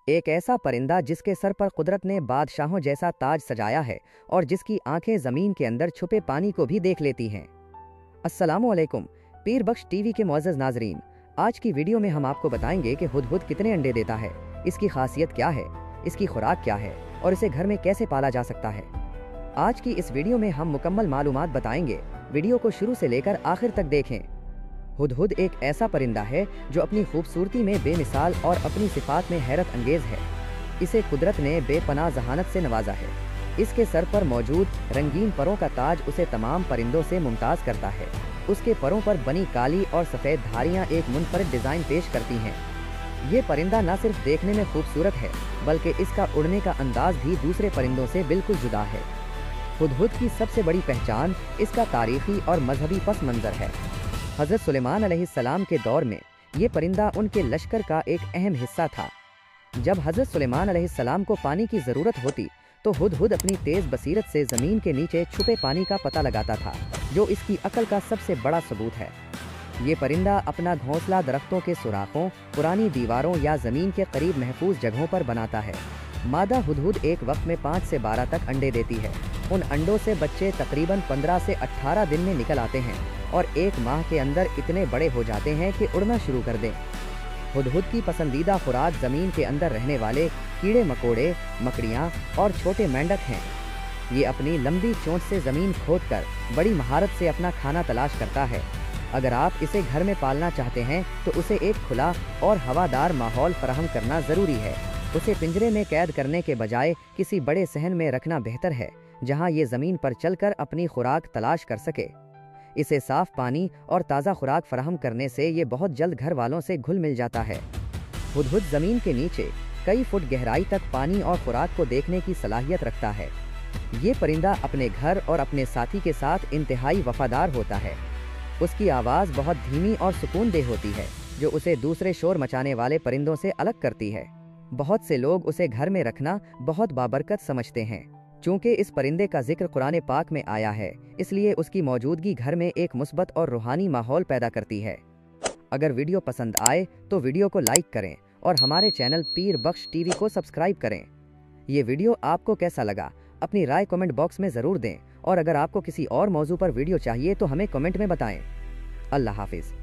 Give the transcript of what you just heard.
एक ऐसा परिंदा जिसके सर पर कुदरत ने बादशाहों जैसा ताज सजाया है और जिसकी आंखें जमीन के अंदर छुपे पानी को भी देख लेती हैं। अस्सलामुअलैकुम पीर बख्श टीवी के मुअज़्ज़ज़ नाज़रीन, आज की वीडियो में हम आपको बताएंगे कि हुदहुद कितने अंडे देता है, इसकी खासियत क्या है, इसकी खुराक क्या है और इसे घर में कैसे पाला जा सकता है। आज की इस वीडियो में हम मुकम्मल मालूमात बताएंगे। वीडियो को शुरू से लेकर आखिर तक देखें। हुदहुद एक ऐसा परिंदा है जो अपनी खूबसूरती में बेमिसाल और अपनी सिफात में हैरत अंगेज है। इसे कुदरत ने बेपनाह जहानत से नवाजा है। इसके सर पर मौजूद रंगीन परों का ताज उसे तमाम परिंदों से मुमताज़ करता है। उसके परों पर बनी काली और सफ़ेद धारियाँ एक मुनफरिद डिज़ाइन पेश करती हैं। ये परिंदा न सिर्फ देखने में खूबसूरत है बल्कि इसका उड़ने का अंदाज भी दूसरे परिंदों से बिल्कुल जुदा है। हुदहुद की सबसे बड़ी पहचान इसका तारीखी और मजहबी पस मंज़र है। हज़रत सुलेमान अलैहिस्सलाम के दौर में ये परिंदा उनके लश्कर का एक अहम हिस्सा था। जब हज़रत सुलेमान अलैहिस्सलाम को पानी की ज़रूरत होती तो हुदहुद अपनी तेज़ बसीरत से ज़मीन के नीचे छुपे पानी का पता लगाता था, जो इसकी अक्ल का सबसे बड़ा सबूत है। ये परिंदा अपना घोंसला दरख्तों के सुराखों, पुरानी दीवारों या ज़मीन के करीब महफूज जगहों पर बनाता है। मादा हुदहुद एक वक्त में 5 से 12 तक अंडे देती है। उन अंडों से बच्चे तकरीबन 15 से 18 दिन में निकल आते हैं और 1 माह के अंदर इतने बड़े हो जाते हैं कि उड़ना शुरू कर दें। हुदहुद की पसंदीदा खुराक ज़मीन के अंदर रहने वाले कीड़े मकोड़े, मकड़ियाँ और छोटे मेंढक हैं। ये अपनी लंबी चोंच से ज़मीन खोदकर बड़ी महारत से अपना खाना तलाश करता है। अगर आप इसे घर में पालना चाहते हैं तो उसे एक खुला और हवादार माहौल फराहम करना ज़रूरी है। उसे पिंजरे में कैद करने के बजाय किसी बड़े सहन में रखना बेहतर है, जहाँ ये ज़मीन पर चलकर अपनी खुराक तलाश कर सके। इसे साफ़ पानी और ताज़ा खुराक फराहम करने से ये बहुत जल्द घर वालों से घुल मिल जाता है। हुदहुद ज़मीन के नीचे कई फुट गहराई तक पानी और खुराक को देखने की सलाहियत रखता है। ये परिंदा अपने घर और अपने साथी के साथ इंतहाई वफादार होता है। उसकी आवाज़ बहुत धीमी और सुकूनदेह होती है, जो उसे दूसरे शोर मचाने वाले परिंदों से अलग करती है। बहुत से लोग उसे घर में रखना बहुत बाबरकत समझते हैं। चूँकि इस परिंदे का जिक्र कुरान पाक में आया है, इसलिए उसकी मौजूदगी घर में एक मुस्बत और रूहानी माहौल पैदा करती है। अगर वीडियो पसंद आए तो वीडियो को लाइक करें और हमारे चैनल पीर बख्श टीवी को सब्सक्राइब करें। ये वीडियो आपको कैसा लगा, अपनी राय कमेंट बॉक्स में ज़रूर दें और अगर आपको किसी और मौजू पर वीडियो चाहिए तो हमें कमेंट में बताएं। अल्लाह हाफिज़।